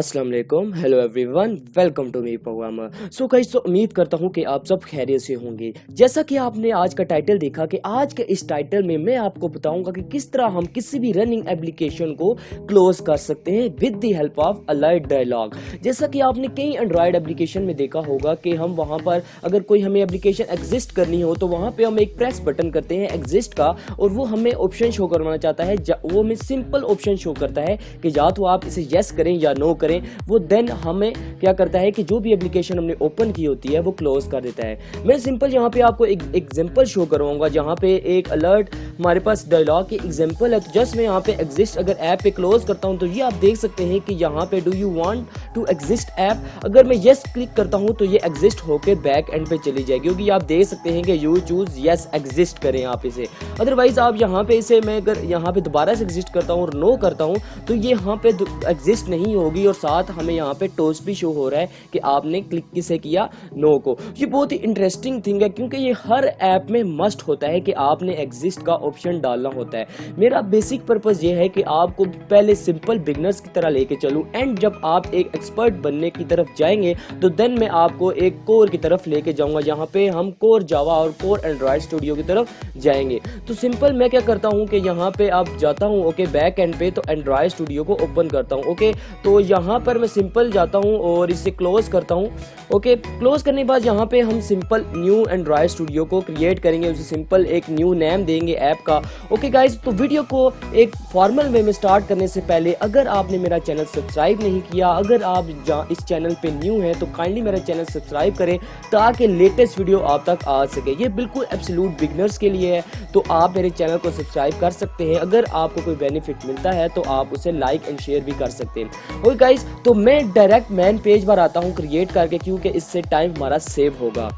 अस्सलाम वालेकुम, hello everyone, welcome to me programmer. So guys, तो उम्मीद करता हूँ कि आप सब खैरियत से होंगे। जैसा कि आपने आज का टाइटल देखा कि आज के इस टाइटल में मैं आपको बताऊंगा कि किस तरह हम किसी भी रनिंग एप्लीकेशन को क्लोज कर सकते हैं with the help of alert dialog. जैसा कि आपने कई एंड्रॉयड एप्लीकेशन में देखा होगा कि हम वहाँ पर अगर कोई हमें एप्लीकेशन एग्जिस्ट करनी हो तो वहाँ पे हम एक प्रेस बटन करते हैं एग्जिस्ट का, और वो हमें ऑप्शन शो करवाना चाहता है। वो हमें सिंपल ऑप्शन शो करता है कि या तो आप इसे येस करें या नो करें। वो देन हमें क्या करता है कि जो भी एप्लीकेशन हमने ओपन की होती है वो क्लोज कर देता है। मैं सिंपल यहाँ पे आपको एक एग्जांपल शो करवाऊंगा जहाँ पे एक अलर्ट हमारे पास डायलॉग की एग्जांपल है। तो जस्ट मैं यहाँ पे एग्जिस्ट अगर ऐप पे क्लोज करता हूँ तो ये आप देख सकते हैं कि यहाँ पे do you want to exist app, अगर मैं येस क्लिक करता हूँ तो ये एग्जिस्ट होके बैक एंड पे चली जाएगी, क्योंकि आप देख सकते हैं कि यू चूज येस एग्जिस्ट करें आप इसे। अदरवाइज आप यहाँ पे इसे मैं अगर यहाँ पे दोबारा से एग्जिस्ट करता हूँ और नो करता हूँ तो ये यहाँ पे एग्जिस्ट नहीं होगी, और साथ हमें यहाँ पे टोस्ट भी शो हो रहा है कि आपने क्लिक किसे किया, नो को। ये बहुत ही इंटरेस्टिंग थिंग है क्योंकि ये हर ऐप में मस्ट होता है कि आपने एग्जिस्ट का ऑप्शन डालना होता है। मेरा बेसिक पर्पस ये है कि आपको पहले सिंपल बिगनर्स की तरह लेके चलूं, एंड जब आप एक एक्सपर्ट बनने की तरफ जाएंगे तो देन मैं आपको एक कोर की तरफ लेके जाऊंगा, जहां पे हम कोर जावा और कोर एंड्रॉयड स्टूडियो की तरफ जाएंगे। तो सिंपल मैं क्या करता हूं कि यहाँ पे आप जाता हूं, ओके, बैक एंड पे, तो एंड्रॉयड स्टूडियो को ओपन करता हूं। ओके, तो यहाँ पर मैं सिंपल जाता हूँ और इसे क्लोज करता हूँ। ओके, क्लोज करने के बाद यहाँ पे हम सिंपल न्यू एंड्रॉयड स्टूडियो को क्रिएट करेंगे, उसे सिंपल एक न्यू नेम देंगे ऐप का। ओके गाइज, तो वीडियो को एक फॉर्मल वे में स्टार्ट करने से पहले अगर आपने मेरा चैनल सब्सक्राइब नहीं किया, अगर आप इस चैनल पे न्यू हैं तो काइंडली मेरा चैनल सब्सक्राइब करें ताकि लेटेस्ट वीडियो आप तक आ सके। ये बिल्कुल एब्सोल्यूट बिगनर्स के लिए है, तो आप मेरे चैनल को सब्सक्राइब कर सकते हैं। अगर आपको कोई बेनिफिट मिलता है तो आप उसे लाइक एंड शेयर भी कर सकते हैं। ओके गाइज, तो मैं डायरेक्ट मेन पेज पर आता हूँ क्रिएट करके, क्योंकि इससे टाइम हमारा सेव होगा।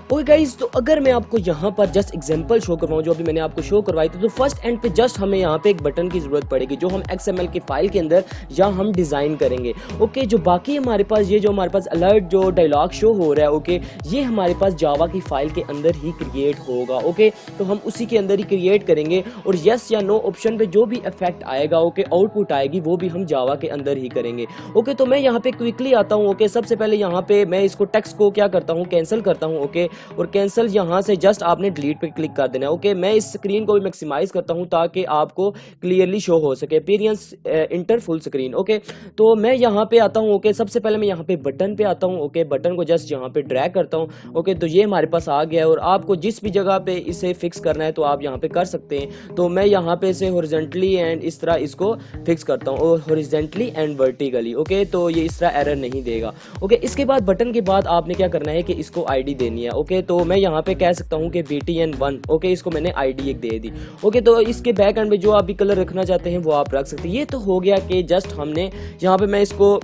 ओके गाइज, तो अगर मैं आपको यहाँ पर जस्ट एग्जांपल शो करवाऊँ जो अभी मैंने आपको शो करवाई थी, तो फर्स्ट एंड पे जस्ट हमें यहाँ पे एक बटन की जरूरत पड़ेगी जो हम XML की फाइल के अंदर या हम डिजाइन करेंगे। ओके, जो बाकी हमारे पास ये जो हमारे पास अलर्ट जो डायलॉग शो हो रहा है, ओके, ये हमारे पास जावा की फाइल के अंदर ही क्रिएट होगा। ओके, तो हम उसी के अंदर ही क्रिएट करेंगे, और यस या नो ऑप्शन पे जो भी इफेक्ट आएगा, ओके, आउटपुट आएगी, वो भी हम जावा के अंदर ही करेंगे। ओके, तो मैं यहाँ पे क्विकली आता हूँ। ओके, सबसे पहले यहाँ पे मैं इसको टेक्स्ट को क्या करता हूँ, कैंसिल करता हूँ। ओके, और कैंसिल यहाँ से जस्ट आपने डिलीट पे क्लिक कर देना है। ओके, मैं इस स्क्रीन को भी मैक्सिमाइज करता हूँ ताकि आपको क्लियरली शो हो सके, appearance inter full screen. Okay, तो मैं यहाँ पे आता हूँ। ओके, सबसे पहले मैं यहाँ पे बटन पे आता हूँ। ओके, बटन को जस्ट यहाँ पे ड्रैग करता हूँ। ओके, तो ये हमारे पास आ गया है, और आपको जिस भी जगह पे इसे फिक्स करना है तो आप यहाँ पे कर सकते हैं। तो मैं यहाँ पे इसे हॉरिजॉन्टली एंड इस तरह इसको फिक्स करता हूँ, और हॉरिजॉन्टली एंड वर्टिकली। ओके, तो ये इस तरह एरर नहीं देगा। ओके, इसके बाद बटन के बाद आपने क्या करना है कि इसको आईडी देनी है। ओके, तो मैं यहाँ पे कह सकता हूँ कि BTN1। ओके, इसको मैंने आईडी एक दे दी। ओके, तो इसके बैक एंड में जो आप भी कलर रखना चाहते हैं वो आप रख सकते हैं। ये तो हो गया कि जस्ट हमने यहाँ पे, मैं इसको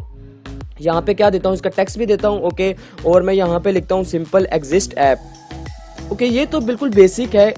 यहाँ पे क्या देता हूँ, इसका टेक्स्ट भी देता हूँ। ओके, और मैं यहाँ पे लिखता हूँ सिंपल एग्जिस्ट ऐप। ओके, ये तो बिल्कुल बेसिक है।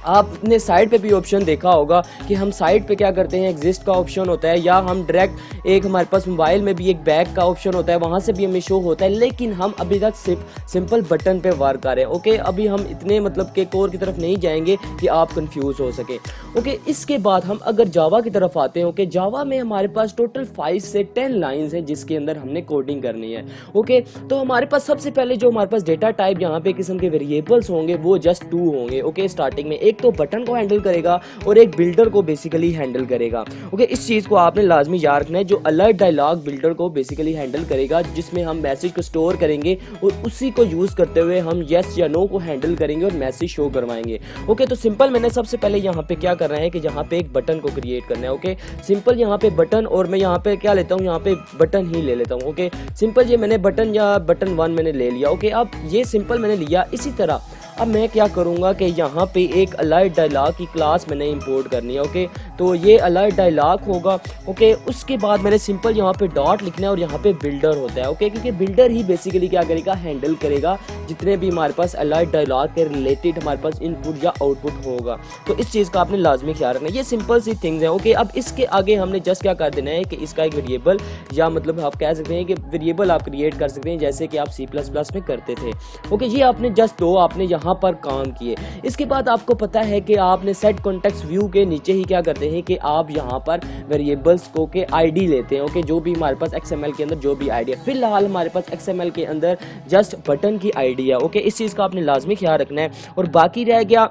आपने साइड पे भी ऑप्शन देखा होगा कि हम साइड पे क्या करते हैं, एग्जिस्ट का ऑप्शन होता है, या हम डायरेक्ट एक हमारे पास मोबाइल में भी एक बैक का ऑप्शन होता है, वहां से भी हमें शो होता है, लेकिन हम अभी तक सिर्फ सिंपल बटन पे वर्क कर रहे हैं। ओके, अभी हम इतने मतलब के कोर की तरफ नहीं जाएंगे कि आप कंफ्यूज हो सके। ओके, इसके बाद हम अगर जावा की तरफ आते हैं। ओके, जावा में हमारे पास टोटल 5 से 10 लाइन्स हैं जिसके अंदर हमने कोडिंग करनी है। ओके, तो हमारे पास सबसे पहले जो हमारे पास डेटा टाइप यहाँ पे किस्म के वेरिएबल्स होंगे वो जस्ट 2 होंगे। ओके, स्टार्टिंग में एक तो बटन को हैंडल करेगा और एक बिल्डर को बेसिकली हैंडल करेगा। ओके, इस चीज को आपने लाजमी याद रखना है। जो अलर्ट डायलॉग बिल्डर को बेसिकली हैंडल करेगा, जिसमें हम मैसेज को स्टोर करेंगे और उसी को यूज करते हुए हम यस या नो को हैंडल करेंगे और मैसेज शो करवाएंगे। ओके, तो सिंपल मैंने सबसे पहले यहाँ पे क्या करना है कि यहाँ पे एक बटन को क्रिएट करना है। ओके, सिंपल यहाँ पे बटन, और मैं यहाँ पे क्या लेता हूँ, यहाँ पे बटन ही ले लेता हूँ। ओके, सिंपल ये मैंने बटन या बटन 1 मैंने ले लिया। ओके, अब ये सिंपल मैंने लिया। इसी तरह अब मैं क्या करूंगा कि यहाँ पे एक अलर्ट डायलॉग की क्लास मैंने इंपोर्ट करनी है। ओके, तो ये अलर्ट डायलॉग होगा। ओके, उसके बाद मैंने सिंपल यहाँ पे डॉट लिखना है और यहाँ पे बिल्डर होता है। ओके, क्योंकि बिल्डर ही बेसिकली क्या करेगा, हैंडल करेगा जितने भी हमारे पास अलर्ट डायलॉग के रिलेटेड हमारे पास इनपुट या आउटपुट होगा। तो इस चीज़ का आपने लाजमी ख्याल रखना है। ये सिंपल सी थिंग्स हैं। ओके, अब इसके आगे हमने जस्ट क्या कर देना है कि इसका एक वेरिएबल, या मतलब आप कह सकते हैं कि वेरिएबल आप क्रिएट कर सकते हैं जैसे कि आप C++ में करते थे। ओके, ये आपने जस्ट दो आपने यहाँ यहाँ पर काम किए। इसके बाद आपको पता है कि आपने सेट कॉन्टेक्स्ट व्यू के नीचे ही क्या करते हैं कि आप यहाँ पर वेरिएबल्स को के आईडी लेते हैं। ओके, जो भी हमारे पास XML के अंदर जो भी आईडी है, फिलहाल हमारे पास XML के अंदर जस्ट बटन की आईडी है। ओके, इस चीज़ का आपने लाजमी ख्याल रखना है। और बाकी रह गया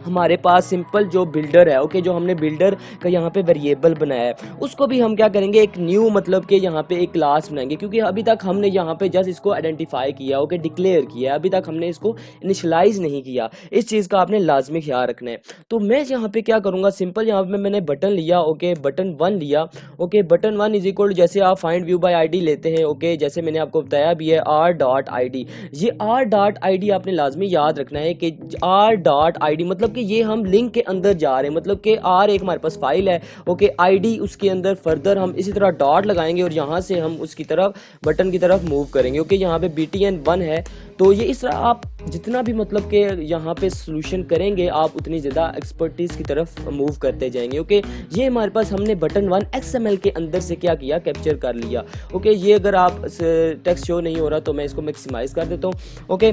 हमारे पास सिंपल जो बिल्डर है। ओके, जो हमने बिल्डर का यहाँ पे वेरिएबल बनाया है, उसको भी हम क्या करेंगे, एक न्यू मतलब कि यहाँ पे एक क्लास बनाएंगे, क्योंकि अभी तक हमने यहाँ पे जस्ट इसको आइडेंटिफाई किया। ओके, डिक्लेयर किया, अभी तक हमने इसको इनिशियलाइज नहीं किया। इस चीज़ का आपने लाजमी ख्याल रखना है। तो मैं यहाँ पे क्या करूँगा, सिंपल यहाँ पे मैंने बटन लिया। ओके, बटन 1 लिया। ओके, बटन 1 इज इक्वल जैसे आप फाइंड व्यू बाय आईडी लेते हैं। ओके, जैसे मैंने आपको बताया भी है r.id। ये r.id आपने लाजमी याद रखना है कि r.id मतलब कि ये हम लिंक के अंदर जा रहे हैं, मतलब कि r एक हमारे पास फाइल है। ओके, id उसके अंदर फर्दर हम इसी तरह डॉट लगाएंगे और यहाँ से हम उसकी तरफ बटन की तरफ मूव करेंगे। ओके, यहाँ पे btn1 है, तो ये इस तरह आप जितना भी मतलब कि यहाँ पे सोल्यूशन करेंगे आप उतनी ज़्यादा एक्सपर्टीज़ की तरफ मूव करते जाएंगे। ओके, ये हमारे पास हमने बटन 1 XML के अंदर से क्या किया, कैप्चर कर लिया। ओके, ये अगर आप टेक्स्ट शो नहीं हो रहा तो मैं इसको मैक्सिमाइज कर देता हूँ। ओके,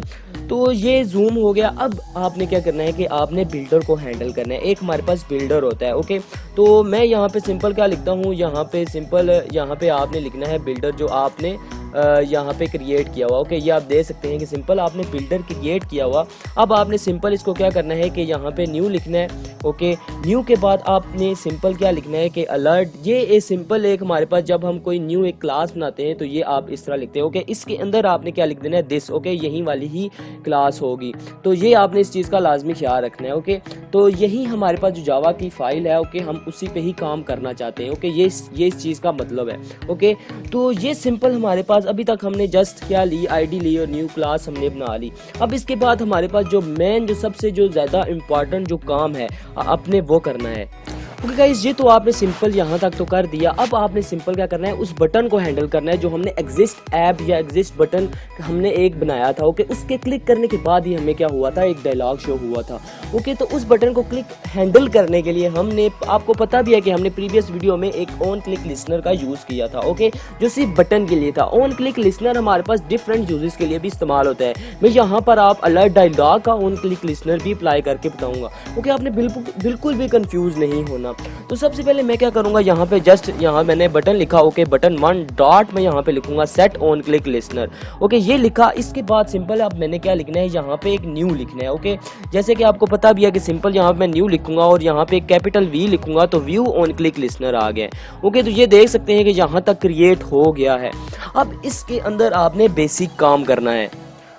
तो ये जूम हो गया। अब आपने क्या करना है कि आपने बिल्डर को हैंडल करना है। एक हमारे पास बिल्डर होता है। ओके, तो मैं यहाँ पे सिंपल क्या लिखता हूँ, यहाँ पे सिंपल यहाँ पे आपने लिखना है बिल्डर जो आपने यहाँ पे क्रिएट किया हुआ। ओके, ये आप देख सकते हैं कि सिंपल आपने बिल्डर क्रिएट किया हुआ। अब आपने सिंपल इसको क्या करना है कि यहाँ पे न्यू लिखना है। ओके, न्यू के बाद आपने सिंपल क्या लिखना है कि अलर्ट। ये सिंपल एक हमारे पास जब हम कोई न्यू एक क्लास बनाते हैं तो ये आप इस तरह लिखते हैं। ओके, इसके अंदर आपने क्या लिख देना है, दिस। ओके, यही वाली ही क्लास होगी, तो ये आपने इस चीज़ का लाजमी ख्याल रखना है। ओके, तो यही हमारे पास जो जावा की फाइल है, ओके, हम उसी पे ही काम करना चाहते हैं। ओके, ये इस चीज़ का मतलब है। ओके, तो ये सिंपल हमारे पास अभी तक हमने जस्ट क्या ली, आईडी ली और न्यू क्लास हमने बना ली। अब इसके बाद हमारे पास जो मेन जो सबसे जो ज़्यादा इम्पॉर्टेंट जो काम है अपने वो करना है। ओके गाइस, ये तो आपने सिंपल यहाँ तक तो कर दिया। अब आपने सिंपल क्या करना है, उस बटन को हैंडल करना है जो हमने एग्जिस्ट ऐप या एग्जिस्ट बटन हमने एक बनाया था। ओके, उसके क्लिक करने के बाद ही हमें क्या हुआ था, एक डायलॉग शो हुआ था। ओके, तो उस बटन को क्लिक हैंडल करने के लिए हमने, आपको पता भी है कि हमने प्रीवियस वीडियो में एक ऑन क्लिक लिसनर का यूज़ किया था। ओके, जो सिर्फ बटन के लिए था। ऑन क्लिक लिसनर हमारे पास डिफरेंट यूजेस के लिए भी इस्तेमाल होता है। मैं यहाँ पर आप अलर्ट डायलॉग का ऑन क्लिक लिसनर भी अप्लाई करके बताऊँगा। ओके, आपने बिल्कुल भी कन्फ्यूज़ नहीं होना। तो सबसे पहले मैं क्या करूंगा, यहाँ पे जस्ट यहाँ मैंने बटन लिखा। ओके, बटन 1 डॉट मैं यहाँ पे लिखूंगा set on click listener. Okay, ये लिखा। इसके बाद सिंपल अब मैंने क्या लिखना है, यहाँ पे एक न्यू लिखना है। ओके, जैसे कि आपको पता भी है कि सिंपल यहाँ पे मैं न्यू लिखूंगा और यहाँ पे कैपिटल V लिखूंगा तो व्यू ऑन क्लिक लिसनर आ गया। ओके, तो ये देख सकते हैं कि यहाँ तक क्रिएट हो गया है। अब इसके अंदर आपने बेसिक काम करना है।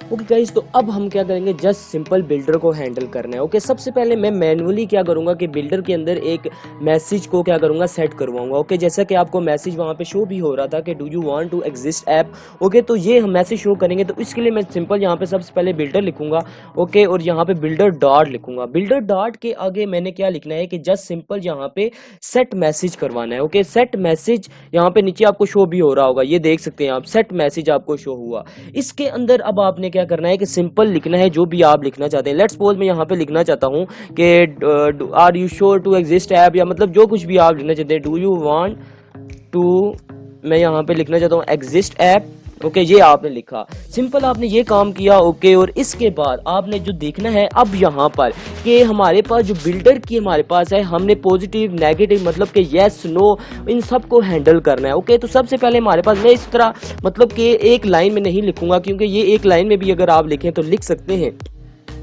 ओके गाइस, तो अब हम क्या करेंगे, जस्ट सिंपल बिल्डर को हैंडल करना है। ओके, सबसे पहले मैं मैनुअली क्या करूंगा कि बिल्डर के अंदर एक मैसेज को क्या करूंगा, सेट करवाऊंगा। ओके, जैसा कि आपको मैसेज वहां पे शो भी हो रहा था कि do you want to exist app. Okay, तो ये हम मैसेज शो करेंगे, तो इसके लिए मैं सिंपल यहाँ पे सबसे पहले बिल्डर लिखूंगा। ओके, और यहाँ पे बिल्डर डॉट लिखूंगा। बिल्डर डॉट के आगे मैंने क्या लिखना है कि जस्ट सिंपल यहाँ पे सेट मैसेज करवाना है। ओके, सेट मैसेज यहाँ पे नीचे आपको शो भी हो रहा होगा, ये देख सकते हैं आप, सेट मैसेज आपको शो हुआ। इसके अंदर अब आपने क्या करना है कि सिंपल लिखना है जो भी आप लिखना चाहते हैं। लेट्स सपोज मैं यहाँ पे लिखना चाहता हूँ कि are you sure to exist app, या मतलब जो कुछ भी आप लिखना चाहते हैं, डू यू वांट टू, मैं यहाँ पे लिखना चाहता हूँ एग्जिस्ट ऐप। ओके, ये आपने लिखा। सिंपल आपने ये काम किया। ओके, और इसके बाद आपने जो देखना है अब यहाँ पर कि हमारे पास जो बिल्डर की हमारे पास है, हमने पॉजिटिव नेगेटिव मतलब कि येस नो इन सब को हैंडल करना है। ओके, तो सबसे पहले हमारे पास, मैं इस तरह मतलब कि एक लाइन में नहीं लिखूंगा, क्योंकि ये एक लाइन में भी अगर आप लिखें तो लिख सकते हैं,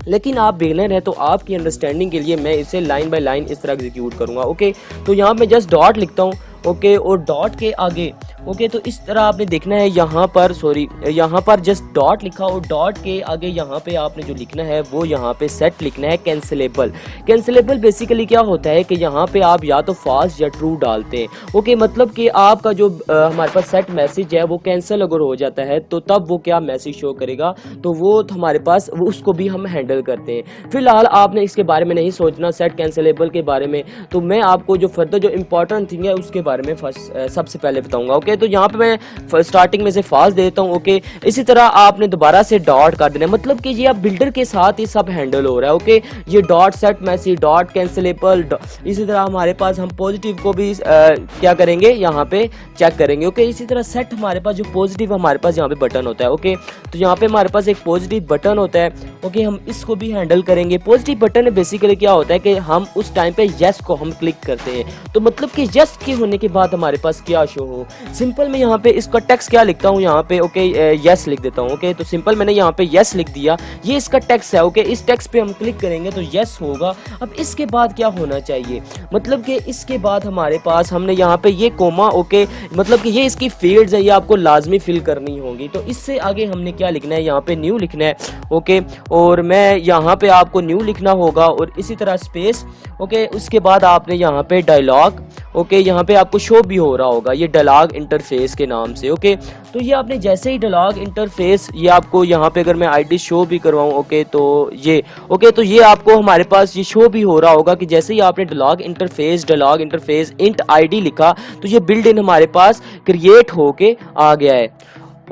लेकिन आप बिगिनर है तो आपकी अंडरस्टैंडिंग के लिए मैं इसे लाइन बाय लाइन इस तरह एग्जीक्यूट करूंगा। ओके, तो यहाँ पे जस्ट डॉट लिखता हूँ। ओके, और डॉट के आगे ओके, तो इस तरह आपने देखना है यहाँ पर, सॉरी यहाँ पर जस्ट डॉट लिखा और डॉट के आगे यहाँ पे आपने जो लिखना है वो यहाँ पे सेट लिखना है कैंसिलेबल। कैंसिलेबल बेसिकली क्या होता है कि यहाँ पे आप या तो फॉल्स या ट्रू डालते हैं। ओके, मतलब कि आपका जो हमारे पास सेट मैसेज है वो कैंसिल अगर हो जाता है तो तब वो क्या मैसेज शो करेगा, तो वो हमारे पास उसको भी हम हैंडल करते हैं। फिलहाल आपने इसके बारे में नहीं सोचना सेट कैंसिलेबल के बारे में, तो मैं आपको जो फर्दर जो इंपॉर्टेंट थिंग है उसके बारे में फर्स्ट सबसे पहले बताऊंगा। Okay, okay. तो यहाँ पे मैं स्टार्टिंग में से फास्ट देता हूँ, ओके। इसी तरह आपने दोबारा से डॉट कर देना है, मतलब कि ये आप बिल्डर के साथ ही सब हैंडल हो रहा है, ओके। ये dot set message, dot cancellable, इसी तरह हमारे पास हम पॉजिटिव को भी क्या करेंगे यहाँ पे चेक करेंगे, ओके। इसी तरह सेट हमारे पास जो पॉजिटिव हमारे पास यहाँ पे बटन होता है, ओके। तो यहाँ पे हमारे पास एक पॉजिटिव बटन होता है, ओके। हम इसको भी हैंडल करेंगे। पॉजिटिव बटन बेसिकली क्या होता है कि हम उस टाइम पे यस को हम क्लिक करते हैं, तो मतलब कि यस के होने के बाद हमारे पास क्या शो हो। सिंपल मैं यहाँ पे इसका टेक्स्ट क्या लिखता हूँ यहाँ पे, ओके, यस लिख देता हूँ, ओके। तो सिंपल मैंने यहाँ पे यस लिख दिया, ये इसका टेक्स्ट है, ओके। इस टेक्स्ट पे हम क्लिक करेंगे तो यस होगा। अब इसके बाद क्या होना चाहिए, मतलब कि इसके बाद हमारे पास हमने यहाँ पे ये कोमा, ओके, मतलब कि ये इसकी फील्ड्स है, ये आपको लाजमी फिल करनी होगी। तो इससे आगे हमने क्या लिखना है, यहाँ पे न्यू लिखना है, ओके। और मैं यहाँ पे आपको न्यू लिखना होगा और इसी तरह स्पेस, ओके। उसके बाद आपने यहाँ पे डायलॉग, ओके, यहाँ पे आपको शो भी हो रहा होगा ये डायलॉग इंटरफेस के नाम से, ओके। तो ये आपने जैसे ही डायलॉग इंटरफेस, ये आपको यहाँ पे अगर मैं आईडी शो भी करवाऊँ, ओके, तो ये, ओके, तो ये आपको हमारे पास ये शो भी हो रहा होगा कि जैसे ही आपने डायलॉग इंटरफेस इंट आईडी लिखा तो ये बिल्ड इन हमारे पास क्रिएट होके आ गया है।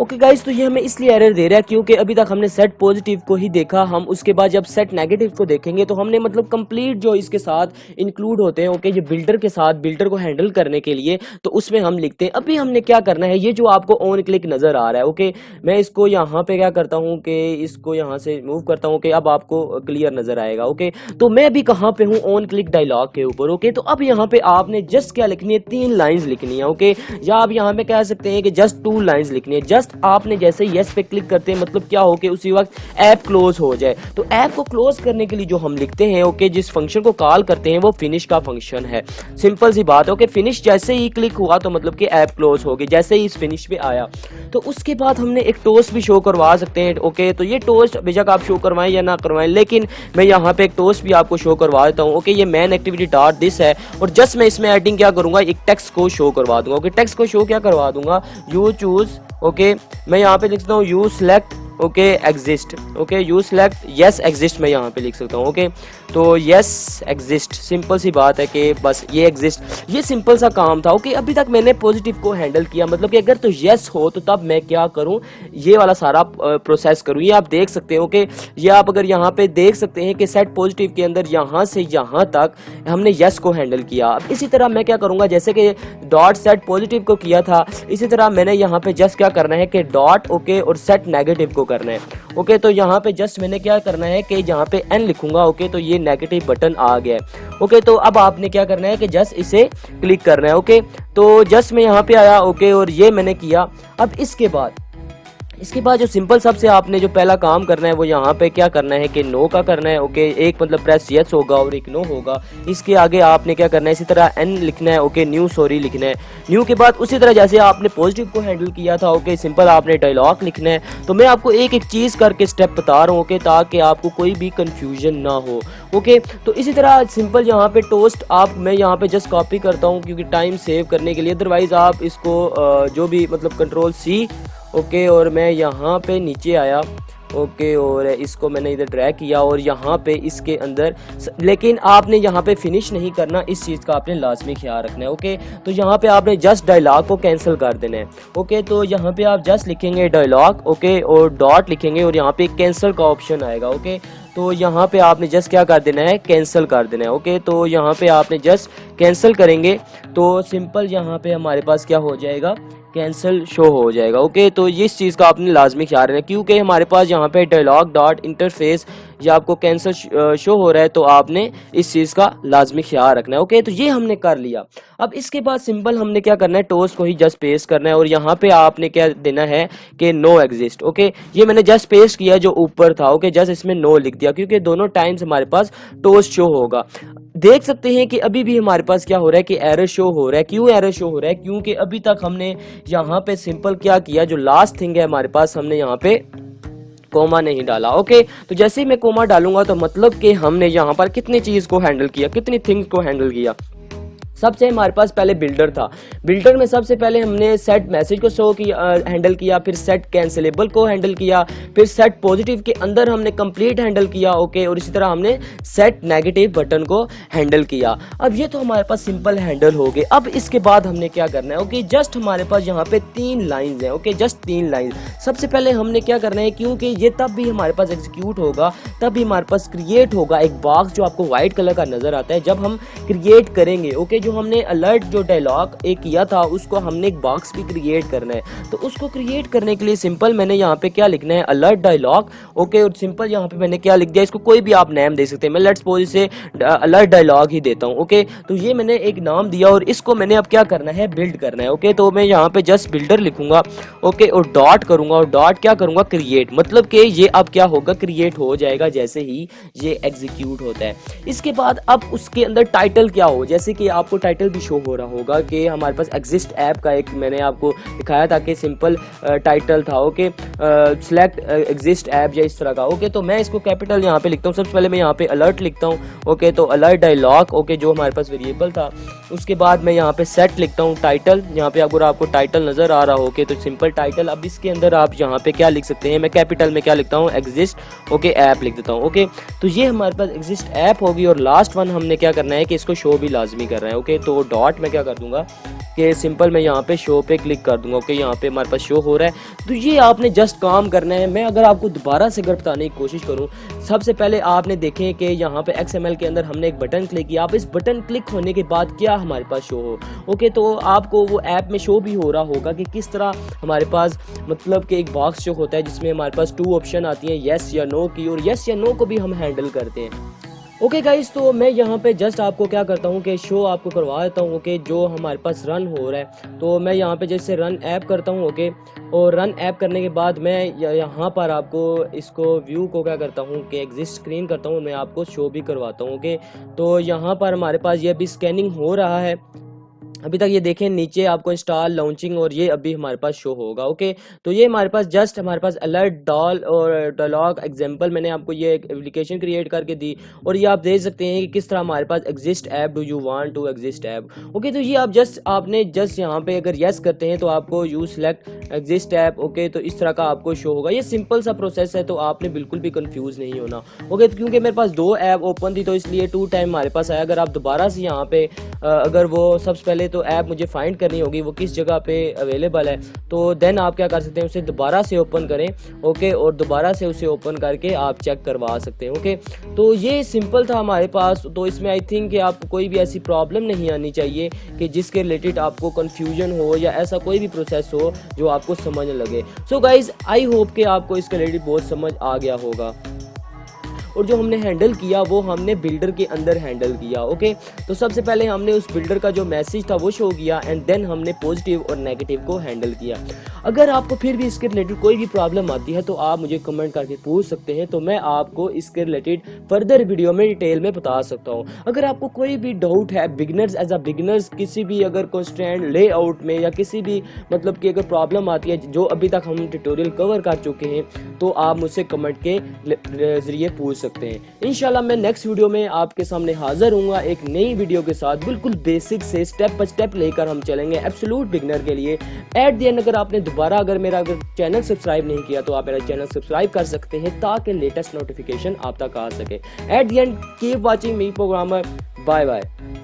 ओके गाइस, तो ये हमें इसलिए एरर दे रहा है क्योंकि अभी तक हमने सेट पॉजिटिव को ही देखा। हम उसके बाद जब सेट नेगेटिव को देखेंगे तो हमने मतलब कंप्लीट जो इसके साथ इंक्लूड होते हैं, ओके, ये बिल्डर के साथ, बिल्डर को हैंडल करने के लिए, तो उसमें हम लिखते हैं। अभी हमने क्या करना है, ये जो आपको ऑन क्लिक नजर आ रहा है, ओके, मैं इसको यहाँ पे क्या करता हूँ कि इसको यहाँ से मूव करता हूँ कि अब आपको क्लियर नजर आएगा, ओके। तो मैं अभी कहाँ पे हूँ, ऑन क्लिक डायलॉग के ऊपर, ओके। तो अब यहाँ पे आपने जस्ट क्या लिखनी है, 3 लाइन्स लिखनी है, ओके, या आप यहाँ पे कह सकते हैं कि जस्ट 2 लाइन्स लिखनी है। जस्ट आपने जैसे यस पे क्लिक करते हैं मतलब क्या हो कि उसी वक्त ऐप क्लोज हो जाए। तो ऐप को क्लोज करने के लिए जो हम लिखते हैं, ओके, जिस फंक्शन को कॉल करते हैं वो फिनिश का फंक्शन है। सिंपल सी बात है, ओके। फिनिश जैसे ही क्लिक हुआ तो मतलब कि ऐप क्लोज होगी, जैसे ही इस फिनिश पे आया। तो उसके बाद हमने एक टोस्ट भी शो करवा सकते हैं, ओके। तो ये टोस्ट बेशक आप शो करवाएं या ना करवाएं, लेकिन मैं यहाँ पे एक टोस्ट भी आपको शो करवा देता हूँ, ओके। ये मैन एक्टिविटी डॉट दिस है और जस्ट मैं इसमें एडिंग क्या करूंगा, एक टेक्स्ट को शो करवा दूंगा, ओके। टेक्स्ट को शो क्या करवा दूंगा, यू चूज, ओके। मैं यहाँ पे लिख सकता हूँ you select, okay, exist, okay, you select yes exist, मैं यहाँ पे लिख सकता हूँ, ओके। तो यस एग्जिस्ट, सिंपल सी बात है कि बस ये एग्जिस्ट, ये सिंपल सा काम था, ओके। अभी तक मैंने पॉजिटिव को हैंडल किया, मतलब कि अगर तो यस हो तो तब मैं क्या करूँ, ये वाला सारा प्रोसेस करूँ। ये आप देख सकते हो, ओके। ये आप अगर यहाँ पे देख सकते हैं कि सेट पॉजिटिव के अंदर यहाँ से यहाँ तक हमने यस को हैंडल किया। अब इसी तरह मैं क्या करूँगा, जैसे कि डॉट सेट पॉजिटिव को किया था, इसी तरह मैंने यहाँ पे जस्ट क्या करना है कि डॉट, ओके, और सेट नेगेटिव को करना है, ओके। तो यहाँ पे जस्ट मैंने क्या करना है कि यहाँ पे एन लिखूंगा, ओके। तो ये नेगेटिव बटन आ गया है, ओके। तो अब आपने क्या करना है कि जस्ट इसे क्लिक करना है, ओके। तो जस्ट मैं यहाँ पे आया, ओके, और ये मैंने किया। अब इसके बाद जो सिंपल सबसे आपने जो पहला काम करना है वो यहाँ पे क्या करना है कि नो का करना है, ओके। एक मतलब प्रेस यस होगा और एक नो होगा। इसके आगे आपने क्या करना है, इसी तरह एन लिखना है, ओके, न्यू सॉरी लिखना है। न्यू के बाद उसी तरह जैसे आपने पॉजिटिव को हैंडल किया था, ओके, सिंपल आपने डायलॉग लिखना है। तो मैं आपको एक एक चीज़ करके स्टेप बता रहा हूँ, ओके, ताकि आपको कोई भी कन्फ्यूजन ना हो, ओके। तो इसी तरह सिंपल यहाँ पे टोस्ट आप, मैं यहाँ पे जस्ट कॉपी करता हूँ क्योंकि टाइम सेव करने के लिए, अदरवाइज आप इसको जो भी मतलब कंट्रोल सी, ओके, और मैं यहाँ पे नीचे आया, ओके, और इसको मैंने इधर ड्रैग किया और यहाँ पे इसके अंदर, लेकिन आपने यहाँ पे फिनिश नहीं करना, इस चीज़ का आपने लाजमी ख्याल रखना है, ओके। तो यहाँ पे आपने जस्ट डायलॉग को कैंसिल कर देना है, ओके। तो यहाँ पे आप जस्ट लिखेंगे डायलॉग, ओके, और डॉट लिखेंगे और यहाँ पे कैंसिल का ऑप्शन आएगा, ओके। तो यहाँ पे आपने जस्ट क्या कर देना है, कैंसिल कर देना है, ओके। तो यहाँ पे आपने जस्ट कैंसिल करेंगे तो सिंपल यहाँ पे हमारे पास क्या हो जाएगा, कैंसिल शो हो जाएगा, ओके। तो इस चीज़ का आपने लाजमी ख्याल रखना, क्योंकि हमारे पास यहाँ पे डायलॉग डॉट इंटरफेस या आपको कैंसिल शो हो रहा है, तो आपने इस चीज़ का लाजमी ख्याल रखना है, ओके। तो ये हमने कर लिया। अब इसके बाद सिंपल हमने क्या करना है, टोस्ट को ही जस्ट पेस्ट करना है और यहाँ पे आपने क्या देना है कि नो एग्जिस्ट, ओके। ये मैंने जस्ट पेस्ट किया जो ऊपर था, ओके, जस्ट इसमें नो लिख दिया क्योंकि दोनों टाइम्स हमारे पास टोस्ट शो होगा। देख सकते हैं कि अभी भी हमारे पास क्या हो रहा है कि एरर शो हो रहा है। क्यों एरर शो हो रहा है, क्योंकि अभी तक हमने यहाँ पे सिंपल क्या किया, जो लास्ट थिंग है हमारे पास, हमने यहाँ पे कोमा नहीं डाला, ओके। तो जैसे ही मैं कोमा डालूंगा तो मतलब कि हमने यहाँ पर कितनी चीज को हैंडल किया, कितनी थिंग्स को हैंडल किया। सबसे हमारे पास पहले बिल्डर था। बिल्डर में सबसे पहले हमने सेट मैसेज को शो किया, हैंडल किया, फिर सेट कैंसिलेबल को हैंडल किया, फिर सेट पॉजिटिव के अंदर हमने कंप्लीट हैंडल किया, ओके, और इसी तरह हमने सेट नेगेटिव बटन को हैंडल किया। अब ये तो हमारे पास सिंपल हैंडल हो गए। अब इसके बाद हमने क्या करना है, ओके, जस्ट हमारे पास यहाँ पे 3 लाइंस हैं, ओके, जस्ट 3 लाइन। सबसे पहले हमने क्या करना है, क्योंकि ये तब भी हमारे पास एग्जीक्यूट होगा, तब भी हमारे पास क्रिएट होगा एक बॉक्स जो आपको व्हाइट कलर का नजर आता है जब हम क्रिएट करेंगे, ओके। जो हमने अलर्ट जो डायलॉग एक किया था उसको हमने एक बॉक्स भी क्रिएट करना है। तो उसको क्रिएट करने के लिए सिंपल मैंने यहाँ पे क्या लिखना है, अलर्ट डायलॉग, ओके, और सिंपल यहाँ पे मैंने क्या लिख दिया, इसको कोई भी आप नेम दे सकते हैं। मैं लेट्स सपोज इसे अलर्ट डायलॉग ही देता हूँ, ओके। तो ये मैंने एक नाम दिया और इसको मैंने अब क्या करना है, बिल्ड करना है, ओके। तो मैं यहाँ पे जस्ट बिल्डर लिखूंगा, ओके, और डॉट करूंगा, और डॉट क्या करूंगा, क्रिएट, मतलब कि ये अब क्या होगा, क्रिएट हो जाएगा जैसे ही ये एग्जीक्यूट होता है। इसके बाद अब उसके अंदर टाइटल क्या हो, जैसे कि आपको टाइटल भी शो हो रहा होगा कि हमारे पास एग्जिस्ट ऐप का एक मैंने आपको दिखाया था कि सिंपल टाइटल था, ओके, सिलेक्ट एग्जिस्ट ऐप या इस तरह का, ओके। तो मैं इसको कैपिटल यहाँ पे लिखता हूँ। सबसे पहले मैं यहाँ पे अलर्ट लिखता हूँ, ओके, तो अलर्ट डायलॉग, ओके, जो हमारे पास वेरिएबल था। उसके बाद मैं यहाँ पे सेट लिखता हूँ टाइटल, यहाँ पे अगर आपको टाइटल नजर आ रहा हो, ओके, तो सिंपल टाइटल। अब इसके अंदर आप यहाँ पे क्या लिख सकते हैं, मैं कैपिटल में क्या लिखता हूँ, एग्जिस्ट, ओके, ऐप लिख देता हूँ, ओके। तो ये हमारे पास एग्जिस्ट ऐप होगी। और लास्ट वन हमने क्या करना है कि इसको शो भी लाजमी कर रहे हैं, ओके। तो डॉट में क्या कर दूंगा कि सिंपल मैं यहाँ पे शो पे क्लिक कर दूंगा, ओके, यहाँ पे हमारे पास शो हो रहा है। तो ये आपने जस्ट काम करना है। मैं अगर आपको दोबारा से अगर बताने की कोशिश करूँ, सबसे पहले आपने देखें कि यहाँ पे XML के अंदर हमने एक बटन क्लिक किया। आप इस बटन क्लिक होने के बाद क्या हमारे पास शो हो, ओके, तो आपको वो ऐप में शो भी हो रहा होगा कि किस तरह हमारे पास मतलब कि एक बॉक्स शो होता है जिसमें हमारे पास 2 ऑप्शन आती हैं, येस या नो की, और येस या नो को भी हम हैंडल करते हैं, ओके गाइस। तो मैं यहाँ पे जस्ट आपको क्या करता हूँ कि शो आपको करवा देता हूँ, ओके, जो हमारे पास रन हो रहा है। तो मैं यहाँ पे जैसे रन ऐप करता हूँ, ओके, और रन ऐप करने के बाद मैं यहाँ पर आपको इसको व्यू को क्या करता हूँ कि एग्जिस्ट स्क्रीन करता हूँ, मैं आपको शो भी करवाता हूँ, ओके। तो यहाँ पर हमारे पास ये अभी स्कैनिंग हो रहा है। अभी तक ये देखें नीचे आपको इंस्टॉल लॉन्चिंग, और ये अभी हमारे पास शो होगा, ओके। तो ये हमारे पास जस्ट हमारे पास अलर्ट डॉल और डायलॉग एग्जांपल मैंने आपको ये एक एप्लीकेशन क्रिएट करके दी, और ये आप देख सकते हैं कि किस तरह हमारे पास exist app, do you want to exist app, okay. तो ये आप आपने जस्ट यहाँ पे अगर यस करते हैं तो आपको you select exist app, okay, तो इस तरह का आपको शो होगा। ये सिंपल सा प्रोसेस है, तो आपने बिल्कुल भी कंफ्यूज नहीं होना, ओके। क्योंकि मेरे पास 2 ऐप ओपन थी तो इसलिए 2 टाइम हमारे पास आया। अगर आप दोबारा से यहाँ पे अगर वो सबसे पहले तो ऐप मुझे फाइंड करनी होगी वो किस जगह पे अवेलेबल है, तो देन आप क्या कर सकते हैं, उसे दोबारा से ओपन करें, ओके, और दोबारा से उसे ओपन करके आप चेक करवा सकते हैं, ओके। तो ये सिंपल था हमारे पास। तो इसमें आई थिंक कि आपको कोई भी ऐसी प्रॉब्लम नहीं आनी चाहिए कि जिसके रिलेटेड आपको कन्फ्यूजन हो या ऐसा कोई भी प्रोसेस हो जो आपको समझ लगे। सो गाइज, आई होप कि आपको इसके रिलेटेड बहुत समझ आ गया होगा। और जो हमने हैंडल किया वो हमने बिल्डर के अंदर हैंडल किया, ओके। तो सबसे पहले हमने उस बिल्डर का जो मैसेज था वो शो किया, एंड देन हमने पॉजिटिव और नेगेटिव को हैंडल किया। अगर आपको फिर भी इसके रिलेटेड कोई भी प्रॉब्लम आती है तो आप मुझे कमेंट करके पूछ सकते हैं, तो मैं आपको इसके रिलेटेड फर्दर वीडियो में डिटेल में बता सकता हूँ। अगर आपको कोई भी डाउट है, बिगिनर्स एज अ बिगिनर्स किसी भी अगर कंस्ट्रेंट लेआउट में या किसी भी मतलब की अगर प्रॉब्लम आती है जो अभी तक हम ट्यूटोरियल कवर कर चुके हैं, तो आप मुझसे कमेंट के जरिए पूछ सकते हैं। इंशाल्लाह मैं नेक्स्ट वीडियो में आपके सामने हाजिर हूँगा एक नई वीडियो के साथ। बिल्कुल बेसिक से स्टेप बाय स्टेप लेकर हम चलेंगे एब्सोल्यूट बिगिनर के लिए। एट द एंड अगर मेरा चैनल सब्सक्राइब नहीं किया तो आप मेरा चैनल सब्सक्राइब कर सकते हैं ताकि लेटेस्ट नोटिफिकेशन आप तक आ सके। At the end keep watching me programmer. Bye bye.